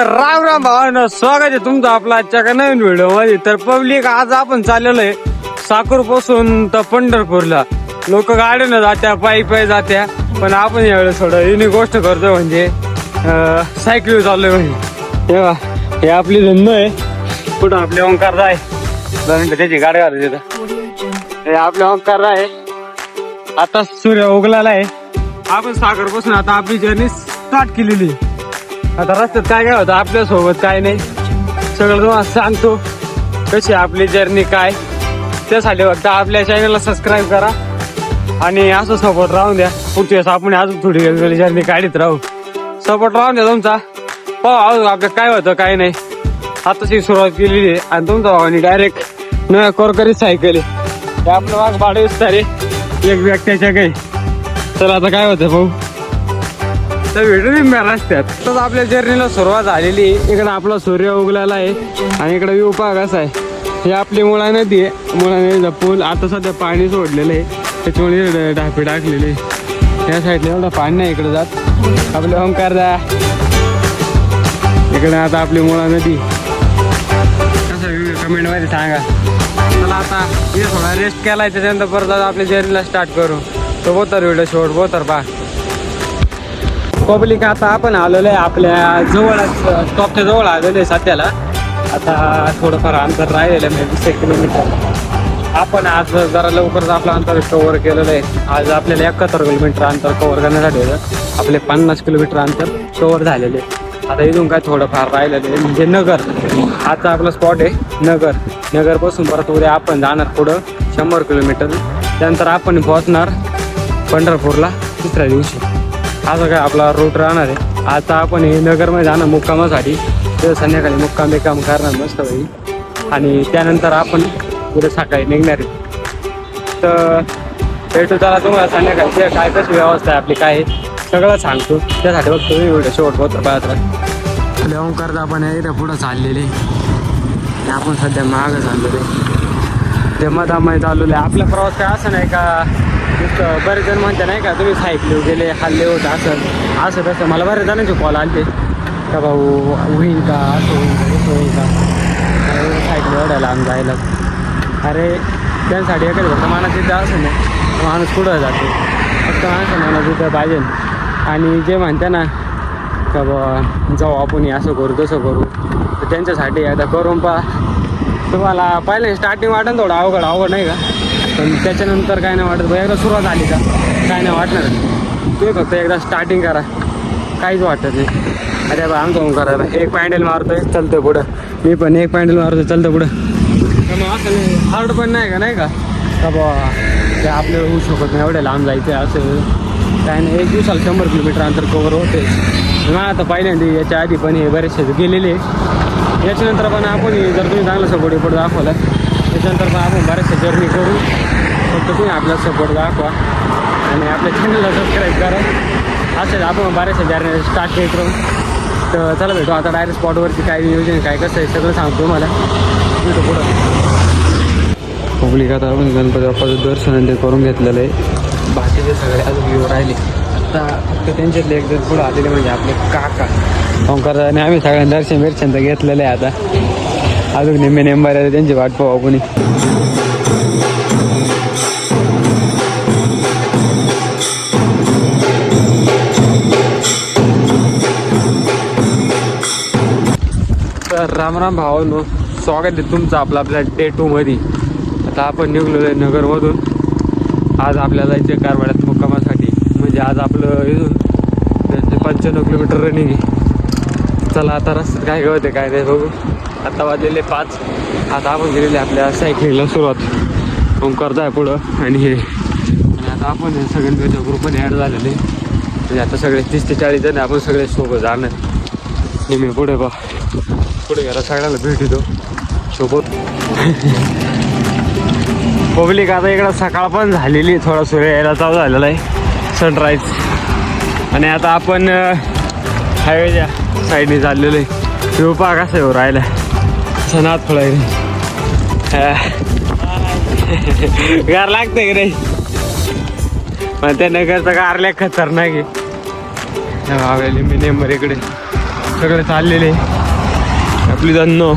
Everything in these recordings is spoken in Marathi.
तर राम राम भावानं स्वागत आहे तुमचं आपला आजच्या का नवीन व्हिडिओ मध्ये. तर पब्लिक आज आपण चाललेलो आहे साकूर पासून तर पंढरपूरला. लोक गाड्यानं जात्या पायी पायी जात्या, पण आपण यावेळेस थोडं युनिक गोष्ट करतोय म्हणजे सायकल चाललोय. म्हणजे तेव्हा हे आपली धंदो आहे. कुठं आपले ओंकार आहे त्याची गाडी घालू तिथं. हे आपले ओंकार आहे. आता सूर्य उगलेला आहे. आपण सागर पासून आता आपली जर्नी स्टार्ट केलेली. आता रस्त्यात काय काय होतं आपल्या सोबत काय नाही सगळं तुम्हाला सांगतो. कशी आपली जर्नी काय, त्यासाठी फक्त आपल्या चॅनलला सबस्क्राईब करा आणि असं सपोर्ट राहून द्या. पुढच्या वेळेस आपण अजून थोडी वेगळी जर्नी काढीत राहू. सपोर्ट राहून द्या तुमचा. पाहू आपलं काय होतं काय नाही. आताची सुरुवात केलेली आहे आणि तुमचा भावानी डायरेक्ट नव्या कोरकरी सायकल आहे. आपलं वाघ भाडे विस्तारे एक व्यक्तीच्या काही. तर आता काय होतं भाऊ तर व्हिडिओ निम्या रस्त्यात. तर आपल्या जर्नीला सुरुवात झालेली आहे. इकडे आपला सूर्य उगलेला आहे आणि इकडे व्ह्यू पहा कसा आहे. हे आपली मुळा नदी आहे. मुळा नदीचा पूल आता सध्या पाणी सोडलेलं आहे, त्याच्यामुळे ढापे टाकलेले. या साईडला एवढं पाणी नाही इकडे जात. आपले ओंकार जा इकडे. आता आपली मुळा नदी कसं व्ह्यू कमेंट मध्ये सांगा. चला आता हे थोडा रेस्ट केलाय, त्याच्यानंतर परत आता आपल्या जर्नीला स्टार्ट करू. तो बोतर व्हिडिओ शॉर्ट बोतर पहा. पब्लिक आता आपण आलेलो आहे आपल्या जवळच स्टॉपच्या जवळ आलेलो आहे सध्याला. आता थोडंफार अंतर राहिलेलं आहे 20 किलोमीटर. आपण आज जरा लवकरच आपलं अंतर कव्हर केलेलं आहे. आज आपल्याला 71 किलोमीटर अंतर कव्हर करण्यासाठी आपले 50 किलोमीटर अंतर कव्हर झालेले. आता इथून काय थोडंफार राहिलेलं आहे म्हणजे नगर. आजचा आपला स्पॉट आहे नगर. नगरपासून परत उद्या आपण जाणार पुढं 100 किलोमीटर. त्यानंतर आपण पोहोचणार पंढरपूरला तिसऱ्या दिवशी. असं काय आपला रूट राहणार आहे. आता आपण हे नगरमध्ये जाणार मुक्कामासाठी. तर संध्याकाळी मुक्काम बेकाम करणार मस्त होईल आणि त्यानंतर आपण पुढे सकाळी निघणार आहे. तर भेटू त्याला तुम्हाला संध्याकाळची काय कशी व्यवस्था आहे आपली काय सगळं सांगतो. त्यासाठी बघतो तुम्ही व्हिडिओ शेवट होतं पाहत राहा. ओंकार आपण इथं पुढं चाललेले. आपण सध्या मागं चाललेले दमादमाय चाललेले. आपला प्रवास काय असं नाही का बरेच जण म्हणते नाही का तुम्ही सायकल गेले हल्ले होतं असं असं तसं. मला बरेच जणांचे कॉल आले का भाऊ होईल का असं होईल का तसं होईल का सायकल एवढ्या लांब जायला. अरे त्यांसाठी एखादी फक्त माणूस तिथं असं नाही माणूस पुढं जातो. फक्त माणसं माणूस तिथं पाहिजे. आणि जे म्हणते ना का बा जाऊ आपण असं करू तसं करू तर त्यांच्यासाठी एकदा करून पहा. तुम्हाला पहिले स्टार्टिंग वाटेल थोडं अवघड नाही का, पण त्याच्यानंतर काय नाही वाटत. एकदा सुरुवात आली का काय नाही वाटणार. तुम्ही फक्त एकदा स्टार्टिंग करा काहीच वाटत नाही. अरे बा आमचं ओंकार आहे एक पॅन्डल मारतोय चलतं पुढं, मी पण एक पॅन्डल मारतोय चलतं पुढं. तर मग असं हार्ड पण नाही का नाही का बा ते आपल्याला होऊ शकत नाही एवढ्या लांब जायचं असं काय नाही. एक दिवसाला 100 किलोमीटर अंतर कवर होते. मग आता पहिल्यांदा याच्या आधी पण हे बरेचसे गेलेले. याच्यानंतर पण आपण जर तुम्ही चांगला सपोर्ट पुढे दाखवला त्याच्यानंतर पण आपण बऱ्याचशा जर्नी करू. फक्त तुम्ही आपला सपोर्ट दाखवा आणि आपल्या चॅनलला सबस्क्राईब करा. असं आपण बऱ्याचशा जर्नी स्टार्ट करू. तर चला भेटू आता डायरेक्ट स्पॉटवरती काय नियोजन काय कसं आहे सगळं सांगतो मला. भेटू पुढं. पब्लिक आता आपण गणपती बाप्पाचं दर्शन ते करून घेतलेलं आहे. बाकीचे सगळे अजून व्ह्यू राहिले. आता फक्त त्यांच्यातले एक जण पुढं आलेले म्हणजे आपले काका ओंकार आणि आम्ही सगळ्यांना दर्शन तर घेतलेलं आहे. आता अजून निम्मे नेंबर आहे त्यांची वाट पाहू कोणी. तर रामराम भावांनो, स्वागत आहे तुमचं आपल्या डे 2 मध्ये. आता आपण निघलेलो आहे नगरमधून. आज आपल्याला जायचं कारवाड्यात मुक्कामासाठी. म्हणजे आज आपलं इथून 95 किलोमीटर रनिंग आहे. चला आता रस्त्यात काय होते काय नाही बघू. आता वाजलेले 5. आता आपण गेलेले आपल्या सायकलिंगला सुरुवात. ओंकार आहे पुढं आणि हे आता आपण सगळ्यांच्या ग्रुपमध्ये ॲड झालेले. म्हणजे आता सगळे 30 ते 40 जण आपण सगळे सोबत जाणार. नेहमी पुढे बा पुढे गेला सगळ्याला भेट येतो सोबत. पब्लिक आता इकडं सकाळ पण झालेली. थोडा सूर्य यायला चालू झालेला आहे सनराईज. आणि आता आपण हायवेच्या साईडने चाललेलो आहे. व्ह्यू पहा कसं येऊ राहिला सणात थोडा गार लागतं की नाही. पण त्या नगरचा कारल्या खतरनाक आहे. मी नेंबर इकडे सगळे चाललेले आपली धन्नो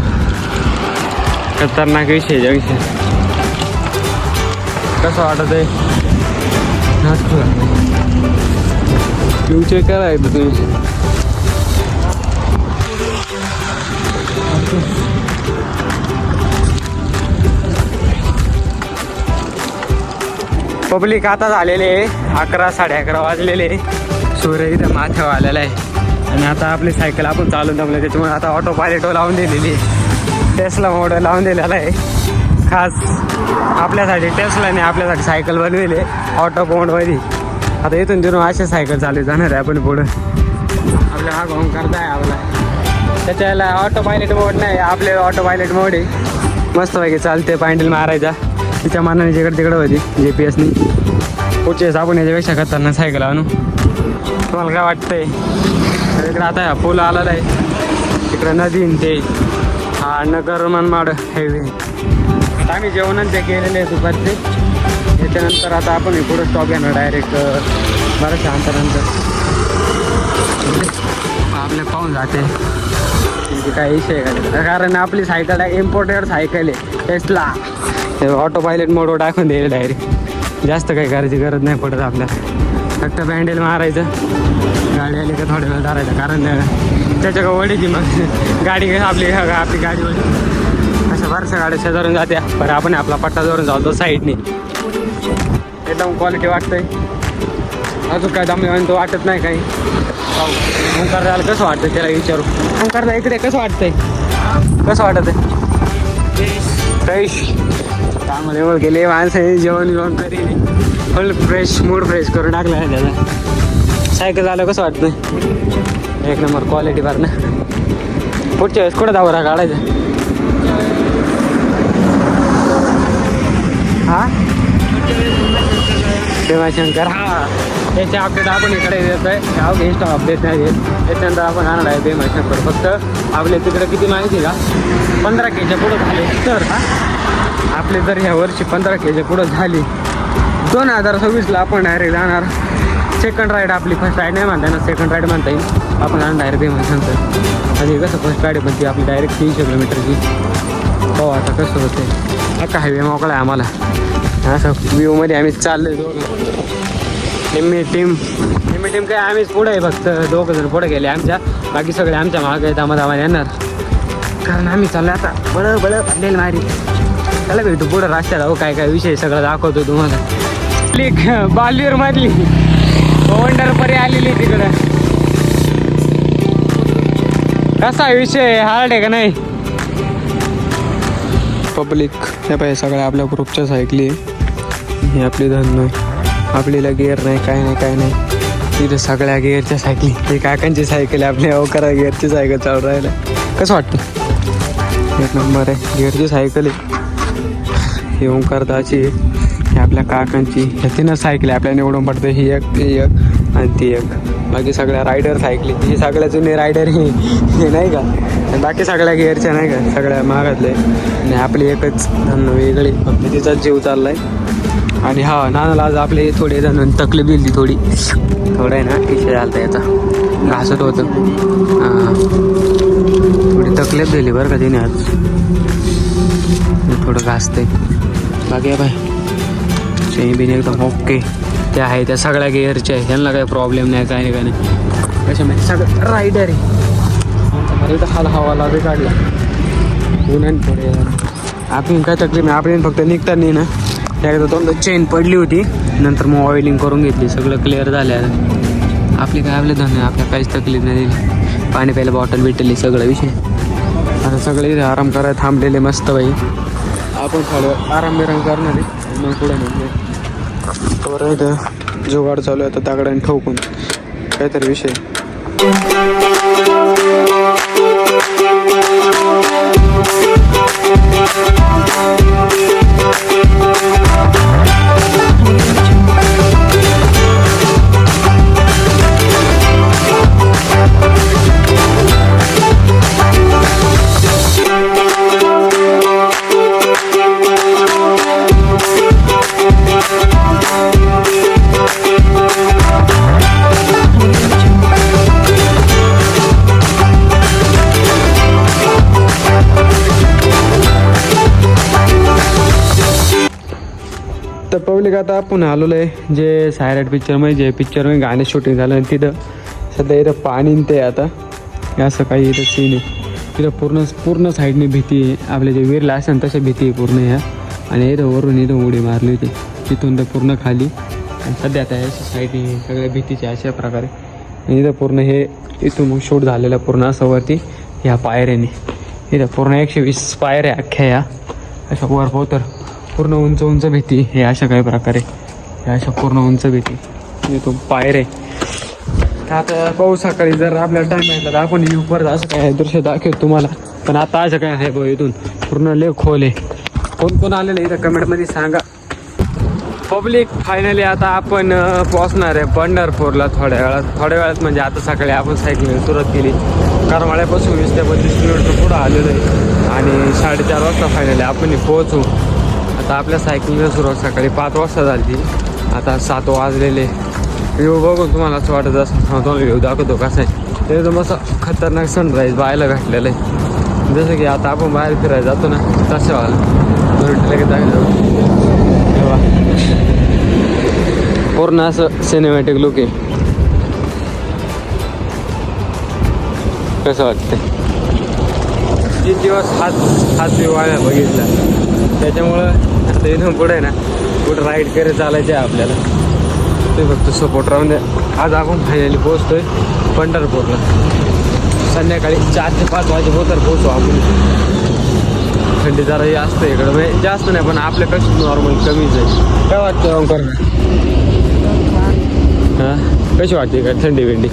खतरनाक विषय विषय कसं वाटत आहे फ्युचर करायचं तुम्ही पब्लिक आता झालेले 11 11:30 वाजलेले सूर्य इथं माथ्यावर आलेला आहे आणि आता आपली सायकल आपण चालून जमलं त्याच्यामुळे आता ऑटो पायलट लावून दिलेली टेस्ला मोड लावून दिलेला आहे खास आपल्यासाठी टेस्लाने आपल्यासाठी सायकल बनवली ऑटो मोडमध्ये आता इथून तिथून असे सायकल चालू जाणार आहे आपण पुढं आपल्या हा घोम करताय आपला त्याच्याला ऑटो पायलट मोड नाही आपले ऑटो पायलट मोड आहे मस्तपैकी चालते पॅन्डल मारायचा तिच्या मानाने जिकडे तिकडे होती GPS पुढचे आपण याच्यापेक्षा खतरनाक सायकल आणू तुम्हाला काय वाटतंय इकडे आता पूल आलेला आहे तिकडे नदी ते हा नगर मनमाड हायवे आता आम्ही जेवणच ते केलेले आहे दुपारचे याच्यानंतर आता आपण पुढं स्टॉप घेणार डायरेक्ट बऱ्याचशा अंतरानंतर आपले पाहून जाते काय विषय का कारण आपली सायकल आहे इम्पोर्टेड सायकल आहे टेस्ला ऑटो पायलट मोडवर टाकून द्यायला डायरेक्ट जास्त काही करायची गरज नाही पडत आपल्याला फक्त बँडेल मारायचं गाडी आली का थोड्या वेळ धरायचं कारण त्याच्या वडीची मग गाडी आपली गाडी वडी अशा बऱ्याचशा गाड्या शेजारून जात्या पण आपण आपला पट्टा जोरून जातो साईडने एकदम क्वालिटी वाटतंय अजून काय दम तो वाटत नाही काही ओंकार झालं कसं वाटतं त्याला विचारू ओंकारला इकडे कसं वाटतंय कसं वाटत आहे फ्रेश त्यामध्ये एवढं गेले माणसं जेवण करीन फुल फ्रेश मूड फ्रेश करून टाकला आहे त्याला सायकल झालं कसं वाटतं एक नंबर क्वालिटी फार ना पुढच्या वेळेस कुठं दावरा काढायचं हा भीमाशंकर हा त्याचे अपडेट आपण इकडे देत आहे इंस्टा अपडेट नाही देत त्याच्यानंतर आपण आणणार आहे भीमाशंकर फक्त आपल्या तिकडे किती माहिती का 15Kच्या पुढं झाले तर आपले जर ह्या वर्षी 15Kच्या पुढं झाली 2026ला आपण डायरेक्ट जाणार सेकंड राईड आपली फर्स्ट राईड नाही म्हणता येणार सेकंड राईड म्हणता येईल आपण आणणार डायरेक्ट भीमाशंकर आणि कसं फर्स्ट राईड पण ती आपली डायरेक्ट 300 किलोमीटरची हो आता कसं होते अख्खा हायवे मोकळा आहे आम्हाला असं व्ह्यूमध्ये आम्ही चाललोय दोघं निम्मी टीम काय आम्हीच पुढे आहे फक्त दोघं जण पुढे गेले आमच्या बाकी सगळे आमच्या मागं आहेत आम्हाला येणार कारण आम्ही चाललो आता बळं पडलेलं मारी त्याला भेटू पुढं रस्त्यात हो काय विषय सगळं दाखवतो तुम्हाला बालवीर मधली वंडरपरी आलेली तिकडं कसा विषय हार्ड आहे का नाही पब्लिक हे पाहिजे सगळ्या आपल्या ग्रुपच्या सायकली ही आपली धन आपल्याला गिअर नाही काय नाही तिथे सगळ्या गिअरच्या सायकली ही काकांची सायकल आहे आपल्या अवकारा गिअरची सायकल चालू राहिला कसं वाटतं एक नंबर आहे गिअरची सायकल आहे ही ओंकारदाची ही आपल्या काकांची ह्या 3 सायकल आपल्या निवडून पडतं ही एक आणि ती एक बाकी सगळ्या रायडर सायकली ही सगळ्या जुने रायडर हे नाही का बाकी सगळ्या गिअरच्या नाही का सगळ्या महागातले आणि आपली एकच धन वेगळी फक्त तिचाच जीव चाललाय आणि हा नानाला आज आपले थोडे जण तकलीफ दिली थोडं आहे ना विषय झाला याचा घासत होतं थोडी तकलीफ दिली बरं का तिने आज थोडं घासतंय बाकी बाय चेन बिन एकदम ओके त्या आहे त्या सगळ्या गिअरच्या आहे त्यांना काही प्रॉब्लेम नाही काय नाही कशामध्ये सगळं रायडर आहे इथं हवा बी काढला उन्हाने थोडे आपण काय तकलीफ नाही आपण फक्त निघताना ना एकदा दोनदा चेन पडली होती नंतर मग ऑइलिंग करून घेतली सगळं क्लिअर झालं आपली काय आपले धन आपल्या काहीच तकलीफ नाही दिली पाणी प्यायला बॉटल भेटली सगळं विषय आता सगळे इथे आराम करायला थांबलेले मस्त बाई आपण थोडं आराम बिराम करणार आहे मग पुढे म्हणजे तर इथं जुगाड चालू आहे आता दगडाने ठोकून काहीतरी विषय तर पब्लिक आता आपण आलेलो आहे जे सायराट पिक्चरमध्ये जे पिक्चरमध्ये गाणे शूटिंग झालं आणि तिथं सध्या इथं पाणी न ते आता असं काही इथं सीन आहे. तिथं पूर्ण साईडने भीती आहे. आपले जे वीरला असेल तशा भीती आहे पूर्ण ह्या. आणि इथं वरून इथं उडी मारली होती तिथून तर पूर्ण खाली. आणि सध्या आता अशा साईडने सगळ्या भीतीच्या अशा प्रकारे आणि इथं पूर्ण हे इथून मग शूट झालेलं पूर्ण असं वरती ह्या पायऱ्याने. इथं पूर्ण 120 पायऱ्या अख्ख्या ह्या अशा वर पोतर पूर्ण उंच भीती हे अशा काही प्रकारे ह्या अशा पूर्ण उंच भीती इथून पायरे. आता पाऊस सकाळी जर आपल्याला टाईम मिळाला तर आपण वर असं काय दृश्य दाखवतो तुम्हाला. पण आता असं काय आहे भाऊ इथून पूर्ण लय खोल आहे. कोण आलेलं इथं कमेंटमध्ये सांगा. पब्लिक फायनली आता आपण पोहोचणार आहे पंढरपूरला थोड्या वेळात म्हणजे आता सकाळी आपण सायकलिंग सुरुवात केली. करमाळ्यापासून 20 ते 25 किलोमीटर पुढं आलेलो आहे आणि 4:30 वाजता फायनली आपण पोहोचू. आता आपल्या सायकलिंगला सुरुवात सकाळी 5 वाजता झाली. आता 7 वाजलेले. व्ह्यू बघून तुम्हाला असं वाटत असं तो व्ह्यू दाखवतो कसं आहे ते एकदम असं खतरनाक सनराईज बायला घातलेलं आहे. जसं की आता आपण बाहेर फिरायला जातो ना तसं व्हायला लगेच तेव्हा पूर्ण असं सिनेमॅटिक लुक आहे. कसं वाटतं 3 दिवस हाच व्ह्यू वाया बघितला. त्याच्यामुळं आता इथून पुढे ना कुठं राईड करत चालायचं आहे आपल्याला. ते फक्त सपोर्ट राहून द्या. आज आपण फायनली पोहोचतोय पंढरपूरला. संध्याकाळी 4 ते 5 वाजेपर्यंत पोहोचू आपण. थंडी जरा जास्त इकडं म्हणजे जास्त नाही पण आपल्यापेक्षा नॉर्मल कमीच आहे. काय वाटतं ओंकार? हां कशी वाटते काय थंडी बिंडी?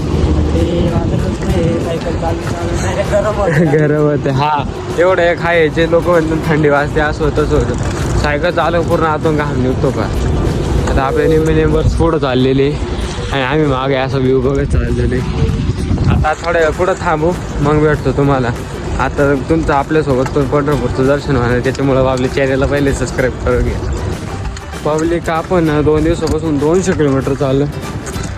गरम होते. हा एवढं एक आहे जे लोक म्हणतात थंडी वाजते असं होतं तसं होतं. सायकल चालू पूर्ण आतून घाम निघतो का. आता आपले निम्मे नेंबर्स पुढं चाललेले आणि आम्ही मागे असं व्ह्यू बघत चाललेले. आता थोड्या वेळ पुढं थांबू मग भेटतो तुम्हाला. आता तुमचं आपल्यासोबत पंढरपूरचं दर्शन होणार त्याच्यामुळं आपल्या चॅनलला पहिले सबस्क्राईब करून घ्या. पब्लिक आपण 2 दिवसापासून 200 किलोमीटर चाललो.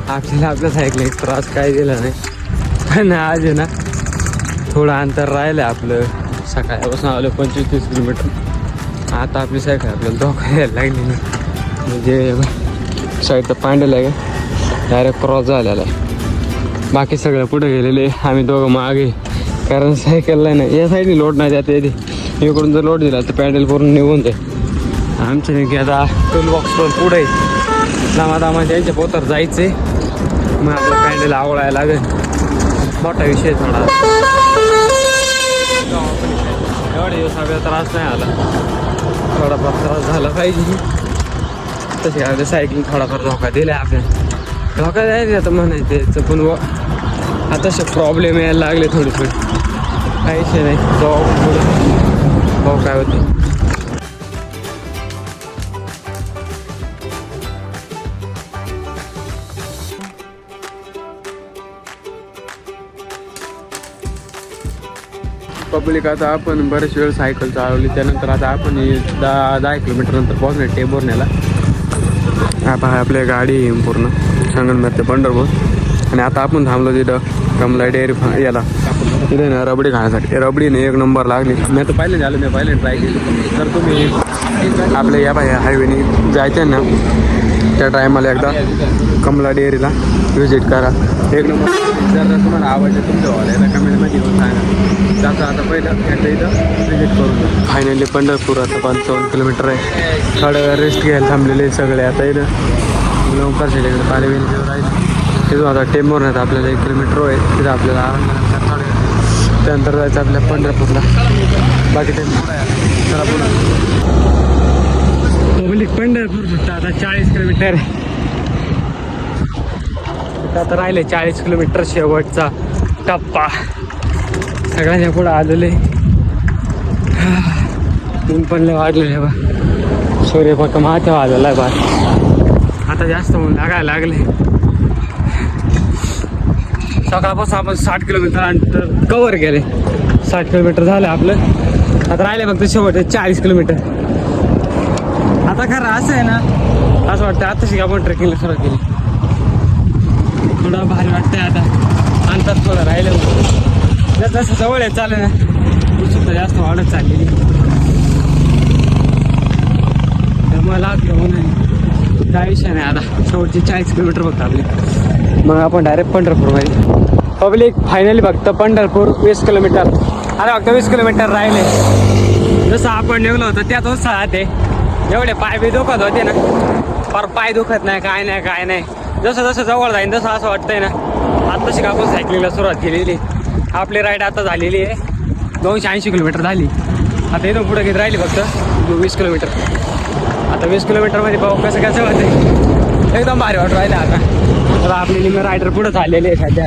आपल्याला आपल्या सायकलिंग त्रास काय दिला नाही पण आज आहे ना थोडं अंतर राहिलं आपलं. सकाळपासून आलो 25-30 किलोमीटर. आता आपली सायकल आपल्याला धोका यायला लागली नाही. म्हणजे साईड तर पांडेला आहे का डायरेक्ट क्रॉस झालेला आहे. बाकी सगळं पुढे गेलेले आम्ही दोघं मागे. कारण सायकलला नाही या साईडने लोड नाही जाते येते. इकडून जर लोड दिला तर पॅडल पूर्ण निघून जाईल. आमच्या नेमकी आता टूल बॉक्स पण पुढे दामा त्यांच्या पोतर जायचे मग आपलं पॅडल आवळायला लागेल. मोठा विषय थोडा. एवढे दिवस आपल्याला त्रास नाही आला. थोडाफार त्रास झाला पाहिजे तसे आपल्या सायकलिंग थोडाफार धोका दिला आपल्याला. धोका द्यायचं आता म्हणायचं याचं पण आता असे प्रॉब्लेम यायला लागले थोडे काही विषय नाही. भाऊ काय होते. पब्लिक आता आपण बरेच वेळ सायकल चालवली. त्यानंतर आता आपण 10 किलोमीटर नंतर पोहोचणार टेंभुर्णीला. आता आपल्या गाडी पूर्ण संगमनेर ते पंढरपूर. आणि आता आपण थांबलो तिथं कमला डेअरी याला तिथे ना रबडी खाण्यासाठी. रबडीने 1 नंबर लागली. मी आता पहिल्यांदा आलो. मी पहिल्यांदा ट्राय केली. तर तुम्ही आपल्या या हायवेने जायचं ना त्या टायमाला एकदा कमला डेअरीला व्हिजिट करा. 1 नंबर. जर तुम्हाला आवडतं तुमच्या वाला याला कमेंटमध्ये येऊन सांगा. त्याचं आता पहिलं एकदा इथं व्हिजिट करून. फायनली पंढरपूर आता 55 किलोमीटर आहे. थोडं रेस्ट घ्यायला थांबलेले सगळे. आता इथं लवकर इकडे पालेवेल राहील. तिथून आता टेंभुर्णीत आपल्याला 1 किलोमीटर आहे. तिथं आपल्याला आराम थोडं त्यानंतर जायचं आपल्या पंढरपूरला. बाकी चला पब्लिक पंढरपूर फक्त आता 40 किलोमीटर. आता राहिले 40 किलोमीटर शेवटचा टप्पा. सगळ्यांच्या पुढं आलेले. ऊन पण लय वाढलेले बा. सूर्य फक्त माथ्या वाजला आहे बा. आता जास्त ऊन लागायला लागले. सकाळपासून आपण 60 किलोमीटर अंतर कवर केले. 60 किलोमीटर झालं आपलं. आता राहिले फक्त शेवटचे 40 किलोमीटर. आता खरं असं आहे ना असं वाटतं आताशी आपण ट्रेकिंगला सुरुवात केली. थोडं भारी वाटतंय. आता अंतर थोडं राहिलं. जसं जवळ आहे चालेल ना उत्सुकता जास्त वाढत चाललेली. त्यामुळे लागलं म्हणून काय विषय नाही आता, शेवटचे 40 किलोमीटर फक्त आपले, मग आपण डायरेक्ट पंढरपूरमध्ये. पब्लिक फायनली फक्त पंढरपूर 20 किलोमीटर, आता फक्त 20 किलोमीटर राहिले. जसं आपण निघलो होतो त्याच उत्साहात आहे. एवढे पाय बी दुखत होते ना, पर पाय दुखत नाही, काय नाही काय नाही. जसं जसं जवळ जाईन तसं असं वाटतंय ना आत्ताशी आपण सायकलिंगला सुरुवात केलेली. आपली राईड आता झालेली आहे 280 किलोमीटर झाली. आता इथून पुढं घेत राहिली फक्त 20 किलोमीटर. आता 20 किलोमीटरमध्ये पाहू कसं कसं होतं, एकदम भारी वाटत राहिलं. आता आपली निम्मे रायडर पुढं चाललेली आहे सध्या.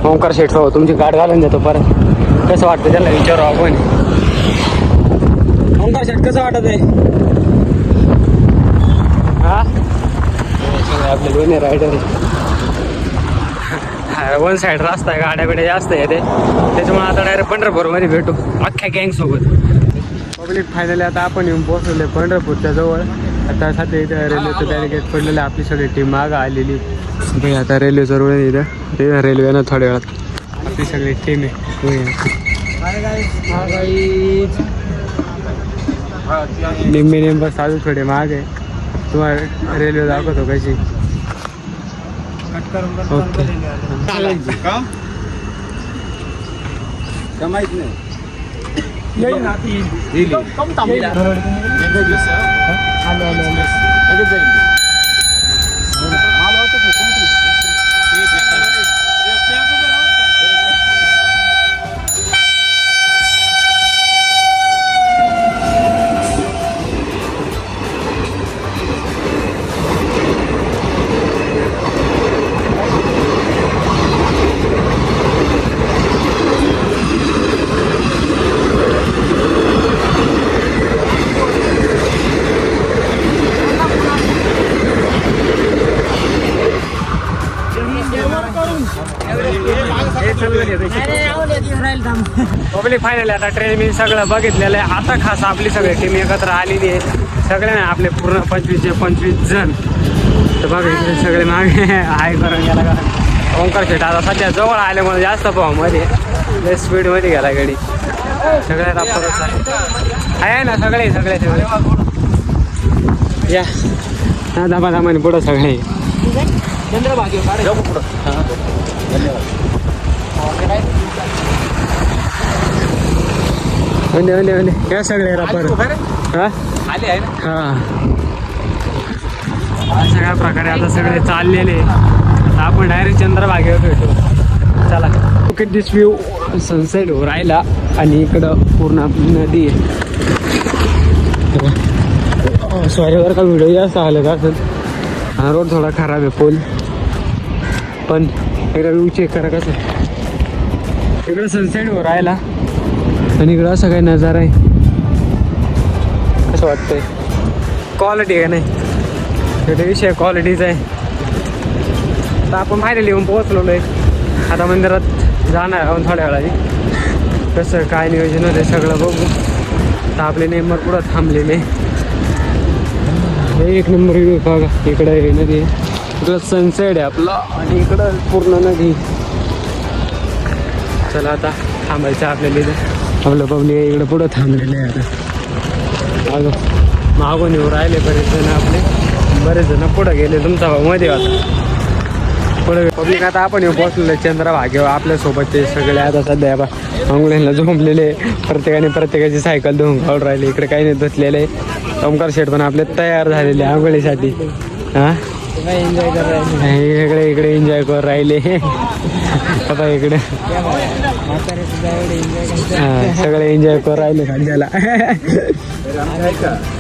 ओंकार शेठ हो, तुमची गाठ घालून देतो परत. कसं वाटतं त्याला विचारू आपण. ओंकार शेठ कसं वाटत आहे? हा आपले दोन्ही रायडर वन साईड रस्ता आहे, गाड्या बिड्या जास्त आहे ते, त्याच्यामुळे आता डायरेक्ट पंढरपूरमध्ये भेटू अख्ख्या गँग सोबत. पब्लिक फायनली आता आपण येऊन पोहोचलेले पंढरपूरच्या जवळ. आता सध्या इथं रेल्वेचं बॅरिकेड पडलेलं, आपली सगळी टीम मागं आलेली. भाई आता रेल्वेचं रोड आहे इथं, ते रेल्वेनं थोड्या वेळात आपली सगळी टीम आहे. निम्मे बस अजून थोडे माग आहे. तुम्हाला रेल्वे दाखवतो कशी. ओके माहित नाही. पब्लिक फायनल आता ट्रेन मी सगळं बघितलेलं आहे. आता खास आपली सगळी टीम एकत्र आलेली आहे. सगळे नाही आपले पूर्ण 25 जण. तर बघा इकडे सगळे मागे हाय करून गेला का. ओंकार शेट आता सध्या जवळ आल्यामुळे जास्त मध्ये स्पीडमध्ये गेला गाडी. सगळ्यात आपण आहे ना, सगळे सगळे सगळे या दाबा दामाने पुढं सगळे या सगळे रापर सगळ्या प्रकारे आता सगळे चाललेले. आता आपण डायरेक्ट चंद्रभागेवर भेटू. चला. ओके दिस व्ह्यू सनसेट हो राहिला आणि इकडं पूर्ण आपली नदी आहे. सॉरीवर का व्हिडिओ जास्त आले का असेल. हा रोड थोडा खराब आहे फुल, पण एकदा व्ह्यू चेक करा कसं. इकडं सनसेट हो राहिला आणि इकडं असं काही नजारा आहे. कसं वाटतंय, क्वालिटी आहे नाही तिथे विषय क्वालिटीचा आहे. तर आपण फायनली येऊन पोहोचलेलो आहे. आता मंदिरात जाणार आहोत थोड्या वेळाने. कसं काय नियोजन होते सगळं बघू. तर आपले नेंबर पुढं थांबलेले. एक नंबर व्ह्यू बघा. इकडं आहे नदी, इकडं सनसेट आहे आपला आणि इकडं पूर्ण नदी. चला आता थांबायचं आपल्याला इथं. आपलं पब्लिक इकडं पुढं थांबलेलं आहे. आता अगं मागून येऊ राहिले बरेच जण आपले. बरेच जण पुढं गेले. तुमचा भाऊ मध्ये होता पुढे. पब्लिक आता आपण येऊ पोहोचलेलं चंद्रभागेवर. आपल्यासोबतचे सगळे आता सध्या अंघोळीला झोंपलेले. प्रत्येकाची सायकल धुवून काढून राहिले. इकडे काही नाही धुतलेले. ओंकार शेठ पण आपले तयार झालेले आंघोळीसाठी. हां एन्जॉय कर राहिले. इकडे एन्जॉय कर राहिले. आता इकडे सगळे एन्जॉय कर राहिले सध्याला.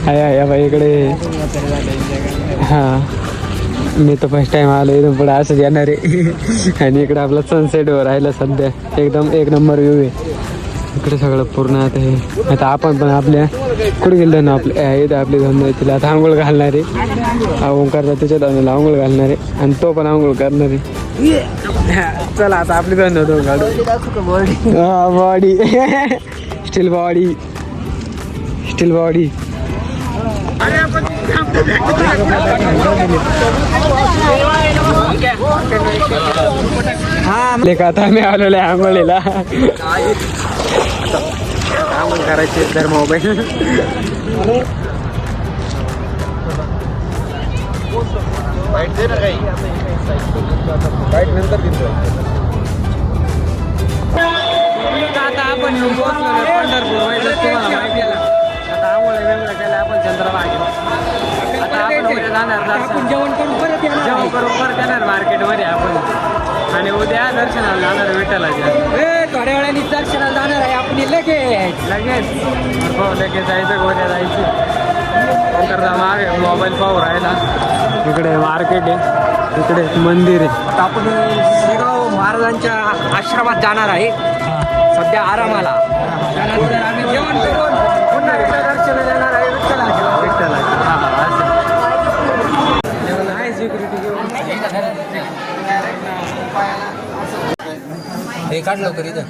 हाय बाई इकडे. हां मी तर फर्स्ट टाइम आलो इथून पुढे असंच येणार आहे. आणि इकडे आपला सनसेटवर राहिलं सध्या एकदम एक नंबर व्ह्यू आहे. इकडे सगळं पूर्ण आता हे. आता आपण पण आपल्या कुठे गेलो ना आपल्या इथं आपली धंदा तिला आता आंघोळ घालणार आहे. ओंकारचा त्याच्या धंद्याला आंघोळ घालणार आहे आणि तो पण आंघोळ करणार आहे. चला आता आपली धंदा दोन काढू. हा body steel body steel body. हा लेखा आता मी आलेलो आहे आंघोळीला. आंघोळ करायची तर मोबाईल बाईट दे ना काही बाईट नंतर आता आपण येऊन पोहोचलो पंढरपूर वैद्य तुम्हाला माहिती आहे ना. आता आंघोळ्या वेगळं केलं आपण चंद्रभागेत. आता आपण उद्या जाणार आपण जेवण करून परत येणार जेवण आहे. करून परत येणार मार्केटमध्ये आपण आणि उद्या दर्शनाला जाणार विठ्ठलाच्या. थोड्या वेळाने दर्शनाला जाणार आहे आपण लगेच लगेच जायचं उद्या जायचं. नंतर मागे मोबाईल पाहू राहिला. इकडे मार्केट आहे, इकडे मंदिर आहे. आपण शेगाव महाराजांच्या आश्रमात जाणार आहे सध्या आरामाला. त्यानंतर आम्ही जेवण करून पुन्हा एकदा दर्शन देणार आहे विठ्ठलाच्या. विठ्ठलाच्या जेवण आहे सिक्युरिटी घेऊन. हे काढ लवकर इथं.